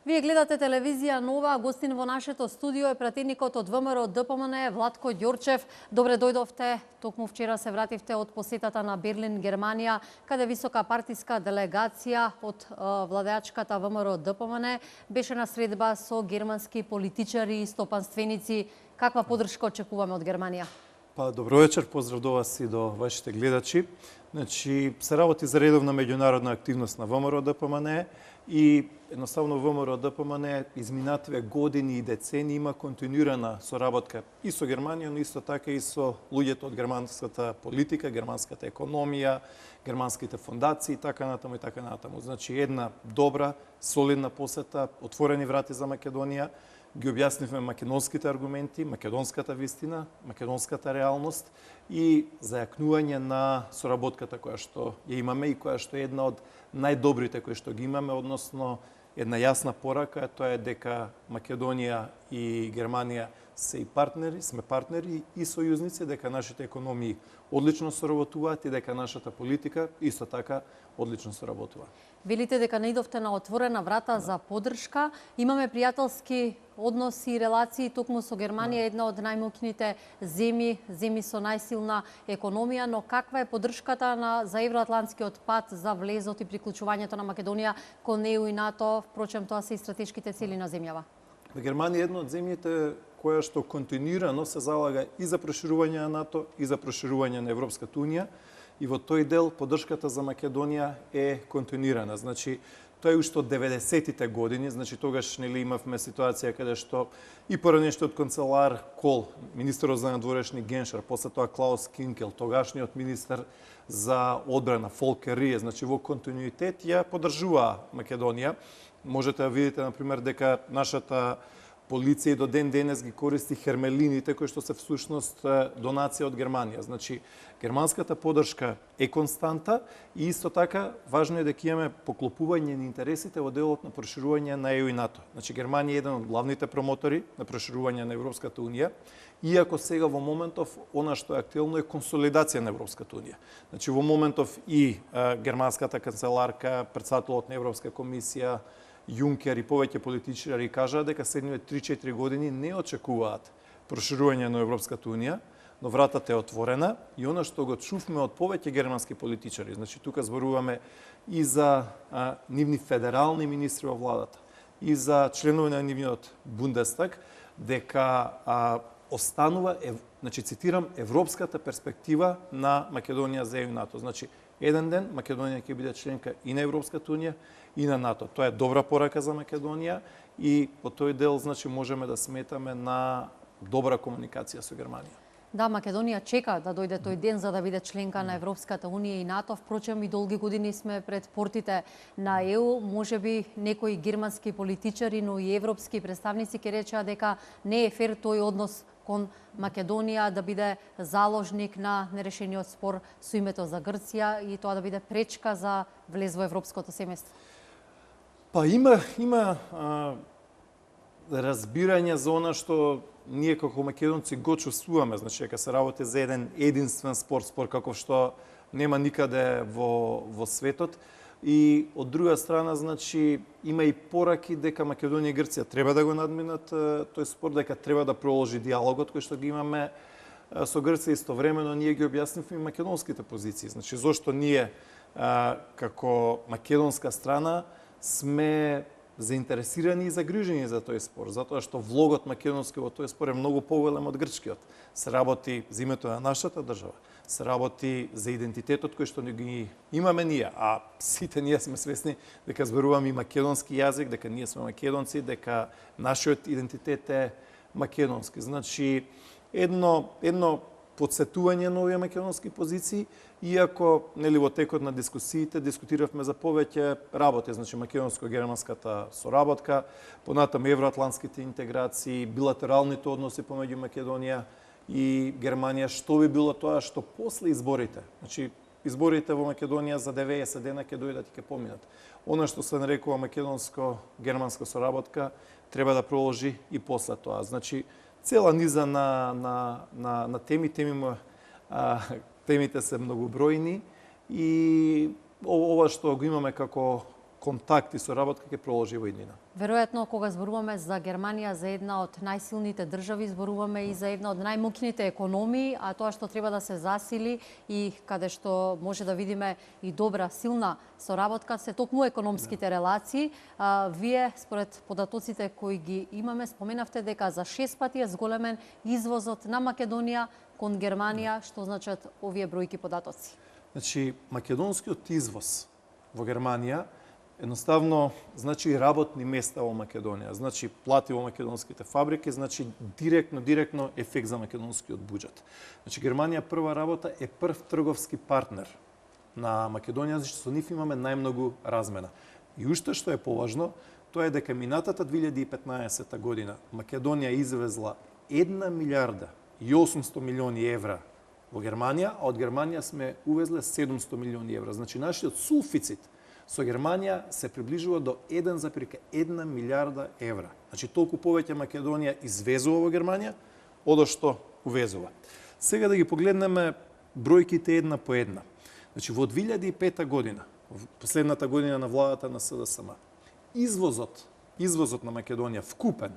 Вие гледате телевизија Нова, гостин во нашето студио е пратеникот од ВМРО ДПМН Владко Ѓорчев. Добре дојдовте. Токму вчера се вративте од посетата на Берлин, Германија, каде висока партиска делегација од владеачката ВМРО ДПМН беше на средба со германски политичари и стопанственици. Каква поддршка очекуваме од Германија? Добро вечер, поздрав до вас и до вашите гледачи. Значи, се работи за редовна меѓународна активност на ВМРО ДПМН и едноставно ВМРО ДПМН изминативе години и децени има континуирана соработка и со Германија, но исто така и со луѓето од германската политика, германската економија, германските фондации и така натаму и така натаму. Значи, една добра, солидна посета, отворени врати за Македонија. Ги објаснивме македонските аргументи, македонската вистина, македонската реалност и зајакнување на соработката која што ја имаме и која што е една од најдобрите кои што ги имаме, односно една јасна порака, тоа е дека Македонија и Германија се и партнери, сме партнери и сојузници, дека нашите економии одлично соработуваат и дека нашата политика исто така одлично соработува. Велите дека наидовте на отворена врата за поддршка. Имаме пријателски односи и релации токму со Германија, една од најмоќните земји со најсилна економија, но каква е поддршката за евроатлантскиот пат, за влезот и приклучувањето на Македонија кон ЕУ и НАТО? Впрочем, тоа се и стратешките цели на земјава. Германија е една од земјите која што континуирано се залага и за проширување на НАТО и за проширување на Европската унија. И во тој дел поддршката за Македонија е континуирана. Значи, тоа е уште од 90-тите години, значи тогаш нели имавме ситуација каде што и поранешниот канцелар Кол, министерот за надворешни Геншер, после тоа Клаус Кинкел, тогашниот министер за одбрана Фолкер Рие, значи во континуитет ја поддржуваа Македонија. Можете да видите, например, дека нашата полиција и до ден денес ги користи хермелините кои што се всушност донација од Германија. Значи, германската поддршка е константа и исто така важно е дека имаме поклопување на интересите во делот на проширување на ЕУ и НАТО. Значи, Германија е еден од главните промотори на проширување на Европската унија, иако сега во моментов она што е актуелно е консолидација на Европската унија. Значи, во моментов и германската канцеларка, претседателот на Европска комисија, Јункер и повеќе политичари кажаа дека следните 3-4 години не очекуваат проширување на Европската унија, но вратата е отворена и она што го чувме од повеќе германски политичари, значи тука зборуваме и за нивни федерални министри во владата, и за членови на нивниот Бундестаг, дека останува, значи цитирам, европската перспектива на Македонија за ЕУ и НАТО. Значи, еден ден Македонија ќе биде членка и на Европската унија и на НАТО. Тоа е добра порака за Македонија и по тој дел значи можеме да сметаме на добра комуникација со Германија. Да, Македонија чека да дојде тој ден за да биде членка на Европската унија и НАТО. Впрочем, и долги години сме пред портите на ЕУ. Можеби некои германски политичари, но и европски представници ќе речеа дека не е фер тој однос кон Македонија да биде заложник на нерешениот спор со името за Грција и тоа да биде пречка за влез во европското семејство. Има разбирање за она што ние како македонци го чувствуваме, значи дека се работи за еден единствен спор каков што нема никаде во светот. И од друга страна, значи, има и пораки дека Македонија и Грција треба да го надминат тој спор, дека треба да продолжи диалогот кој што ги имаме со Грција. Истовремено ние ги објаснивме и македонските позиции. Значи, зошто ние како македонска страна сме заинтересирани и загрижени за тој спор, затоа што влогот македонски во тој спор е многу поголем од грчкиот. Се работи за името на нашата држава, се работи за идентитетот кој што ги имаме ние, а сите ние сме свесни дека зборуваме и македонски јазик, дека ние сме македонци, дека нашиот идентитет е македонски. Значи, едно подсетување на овие македонски позиции, иако нели во текот на дискусиите дискутиравме за повеќе работи, значи македонско-германската соработка, понатаму евроатлантските интеграции, билатералните односи помеѓу Македонија и Германија, што би било тоа што после изборите, значи изборите во Македонија за 90 дена ќе дојдат и ќе поминат. Она што се нарекува македонско-германска соработка треба да продолжи и после тоа. Значи, цела низа на теми, темите се многобројни и ова што го имаме како контакт и соработка ќе продолжи во иднина. Веројатно, кога зборуваме за Германија, за една од најсилните држави, зборуваме и за една од најмоќните економии, а тоа што треба да се засили и каде што може да видиме и добра, силна соработка, се токму економските релации. Вие, според податоците кои ги имаме, споменавте дека за 6 пати е зголемен извозот на Македонија кон Германија. Што значат овие бројки податоци? Значи, македонскиот извоз во Германија едноставно значи работни места во Македонија, значи плати во македонските фабрики, значи директно ефект за македонскиот буџет. Значи Германија прва работа е прв трговски партнер на Македонија, зашто со нив имаме најмногу размена. И уште што е поважно, тоа е дека минатата 2015 година Македонија извезла 1 милиарда и 800 милиони евра во Германија, а од Германија сме увезле 700 милиони евра. Значи нашиот суфицит со Германија се приближува до 1,1 милиарда евра. Значи толку повеќе Македонија извезува во Германија, одошто увезува. Сега да ги погледнеме бројките една по една. Значи во 2005 година, последната година на владата на СДСМ, извозот на Македонија вкупен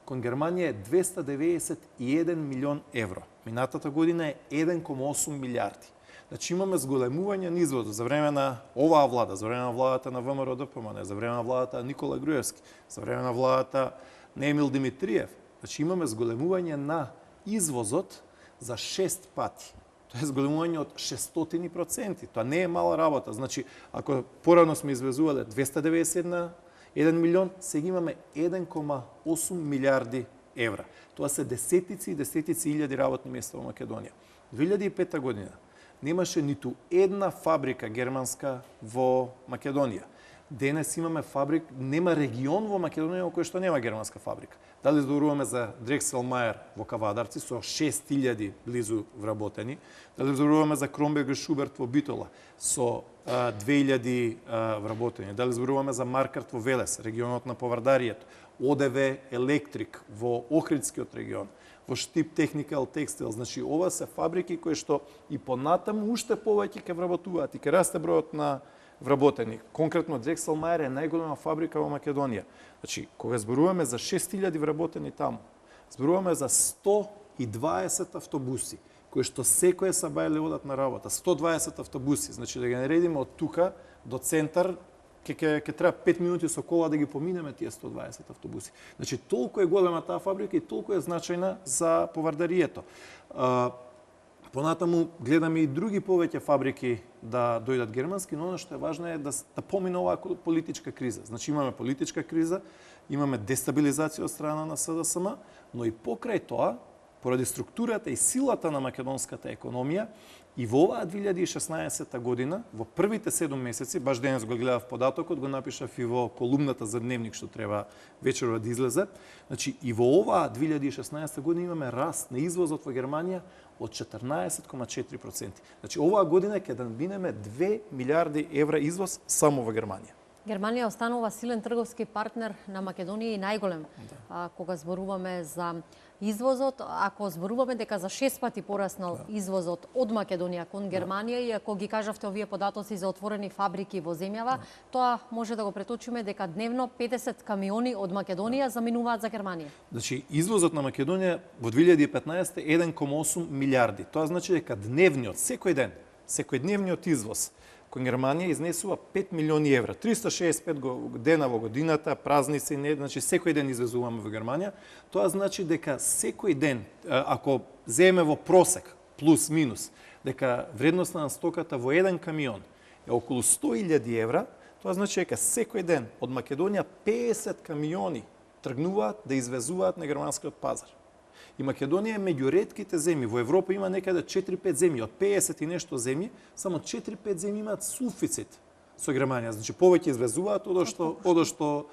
кон Германија е 291 милион евро. Минатата година е 1,8 милиарди. Значи имаме зголемување на извозот за време на оваа влада, за време на владата на ВМРО ДПМН, за време на владата на Никола Груевски, за време на владата на Емил Димитриев. Значи имаме зголемување на извозот за 6 пати. Тоа е зголемување од 600%. Тоа не е мала работа. Значи, ако порано сме извезувале 291 милион, сега имаме 1,8 милиарди евра. Тоа се десетици и десетици илјади работни места во Македонија. 2005 година немаше ниту една фабрика германска во Македонија. Денес имаме нема регион во Македонија во кој што нема германска фабрика. Дали зборуваме за Дрекселмајер во Кавадарци со 6000 близу вработени, дали зборуваме за Кромбергер Шуберт во Битола со 2000 вработени, дали зборуваме за Маркарт во Велес, регионот на Повардарието, ОДВ Електрик во Охридскиот регион, во Штип Техникал Текстил. Значи, ова се фабрики кои што и понатаму уште повеќе ќе вработуваат и ќе расте бројот на вработени. Конкретно, Дрекселмајер е најголема фабрика во Македонија. Значи, кога зборуваме за 6000 вработени таму, зборуваме за 120 автобуси, кои што секој сабајле одат на работа. 120 автобуси. Значи, да ги наредиме од тука до центар, ќе треба 5 минути со кола да ги поминеме тие 120 автобуси. Значи, толку е голема таа фабрика и толку е значајна за Повардарието. Понатаму гледаме и други повеќе фабрики да дојдат германски, но оно што е важно е да помине оваа политичка криза. Значи имаме политичка криза, имаме дестабилизација од страна на СДСМ, но и покрај тоа, поради структурата и силата на македонската економија, и во оваа 2016 година, во првите 7 месеци, баш денес го гледав податокот, го напишав и во колумната за дневник што треба вечерва да излезе. Значи и во оваа 2016 година имаме раст на извозот во Германија од 14,4%. Значи оваа година ќе да надминеме 2 милиарди евра извоз само во Германија. Германија останува силен трговски партнер на Македонија и најголем кога зборуваме за извозот. Ако зборуваме дека за 6 пати пораснал извозот од Македонија кон Германија и ако ги кажавте овие податоци за отворени фабрики во земјава, тоа може да го преточиме дека дневно 50 камиони од Македонија заминуваат за Германија. Значи извозот на Македонија во 2015 е 1,8 милиарди. Тоа значи дека дневниот, секојдневниот извоз кон Германија изнесува 5 милиони евра. 365 дена во годината, празници, значи секој ден извезуваме во Германија. Тоа значи дека секој ден, ако земеме во просек, плюс минус, дека вредноста на стоката во еден камион е околу 100.000 евра, тоа значи дека секој ден од Македонија 50 камиони тргнуваат да извезуваат на германскиот пазар. И Македонија е меѓу ретките земји. Во Европа има некаде 4-5 земји, од 50 и нешто земји, само 4-5 земји имаат суфицит со Германија. Значи повеќе извезуваат одошто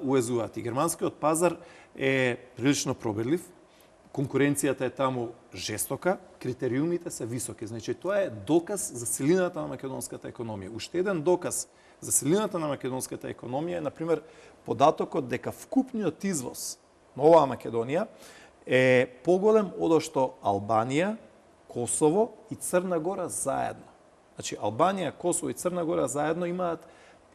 увезуваат. И германскиот пазар е прилично пробирлив, конкуренцијата е таму жестока, критериумите се високи. Значи тоа е доказ за силината на македонската економија. Уште еден доказ за силината на македонската економија е, например, податокот дека вкупниот извоз на оваа Македонија е поголем одошто Албанија, Косово и Црна Гора заедно. Значи, Албанија, Косово и Црна Гора заедно имаат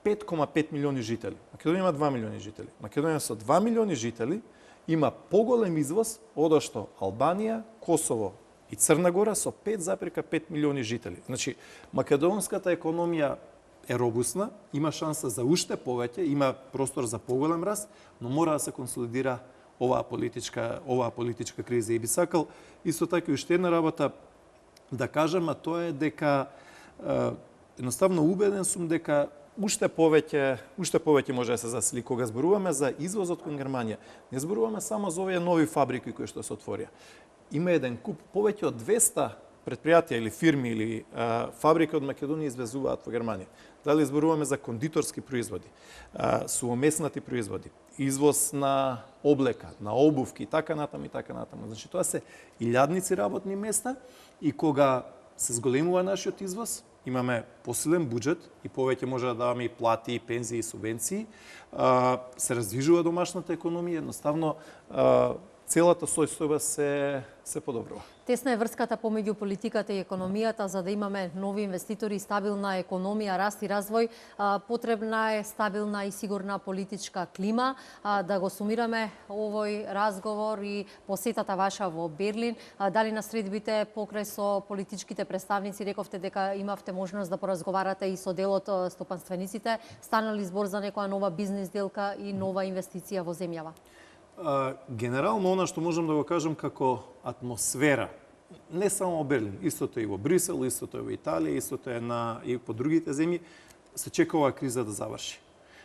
5,5 милиони жители. Македонија има 2 милиони жители. Македонија со 2 милиони жители има поголем извоз од што Албанија, Косово и Црна Гора со 5,5 милиони жители. Значи, македонската економија е робусна, има шанса за уште повеќе, има простор за поголем раст, но мора да се консолидира оваа политичка криза. И би сакал исто така и уште една работа да кажам, а тоа е дека едноставно убеден сум дека уште повеќе може да се засили кога зборуваме за извозот кон Германија. Не зборуваме само за овие нови фабрики кои што се отворија. Има еден куп повеќе од 200 предпријатија или фирми или фабрики од Македонија извезуваат во Германија. Дали зборуваме за кондиторски производи, сувомеснати производи, извоз на облека, на обувки и така натаму и така натаму. Значи тоа се илјадници работни места и кога се зголемува нашиот извоз, имаме посилен буџет и повеќе може да даваме и плати, и пензии, и субвенции, се раздвижува домашната економија, едноставно целата состојба се подобрува. Тесна е врската помеѓу политиката и економијата, за да имаме нови инвеститори, стабилна економија, раст и развој, потребна е стабилна и сигурна политичка клима. Да го сумираме овој разговор и посетата ваша во Берлин, дали на средбите покрај со политичките представници рековте дека имавте можност да поразговарате и со дел од стопанствениците, станали збор за некоја нова бизнис делка и нова инвестиција во земјава? Генерално, она што можам да го кажам како атмосфера, не само во Берлин, истото е и во Брисел, истото е во Италија, истото е и по другите земји, се чека оваа криза да заврши.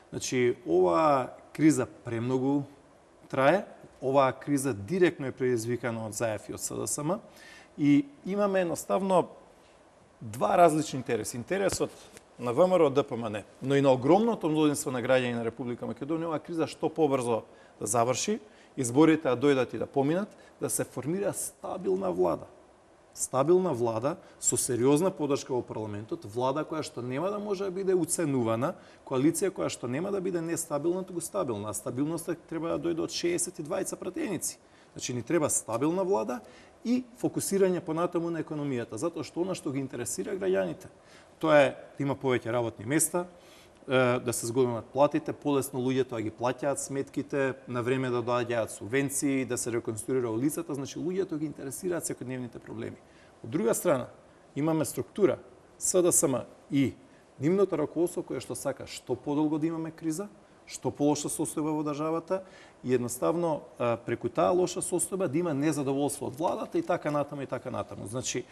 Значи, оваа криза премногу трае, оваа криза директно е предизвикана од ЗАЕФ и од СДСМ и имаме едноставно два различни интереси. Интересот на ВМРО ДПМН, но и на огромното мнозинство на граѓани на Република Македонија, оваа криза што побрзо да заврши, изборите да дојдат и да поминат, да се формира стабилна влада. Стабилна влада со сериозна поддршка во парламентот, влада која што нема да може да биде уценувана, коалиција која што нема да биде нестабилна, туку стабилна. А стабилноста треба да дојде од 62 пратеници. Значи, ни треба стабилна влада и фокусирање понатаму на економијата, затоа што она што ги интересира граѓаните, тоа е да има повеќе работни места, да се зголемат платите, полесно луѓето да ги плаќаат сметките, на време да доаѓаат субвенции, да се реконструира улицата, значи луѓето ги интересираат секојдневните проблеми. Од друга страна, имаме структура, СДСМ и нивното раководство кое што сака што подолго да имаме криза, што полоша состојба во државата и едноставно преку таа лоша состојба да има незадоволство од владата и така натаму и така натаму. Значи,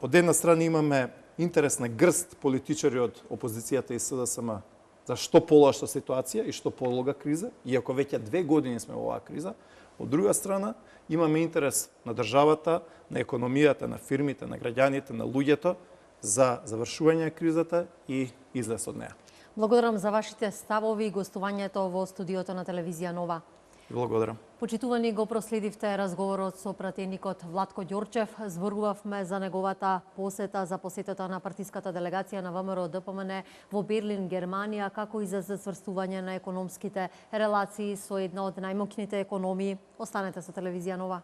од една страна имаме интересна грст политичари од опозицијата и СДСМ за што полоша ситуација и што полога криза, иако веќе 2 години сме во оваа криза. Од друга страна, имаме интерес на државата, на економијата, на фирмите, на граѓаните, на луѓето за завршување на кризата и излез од неа. Благодарам за вашите ставови и гостувањето во студиото на телевизија Нова. Благодарам. Почитувани, го проследивте разговорот со пратеникот Владко Ѓорчев. Зборувавме за неговата посета, за посетата на партиската делегација на ВМРО ДПМН во Берлин, Германија, како и за засврстување на економските релации со една од најмоќните економии. Останете со телевизија Нова.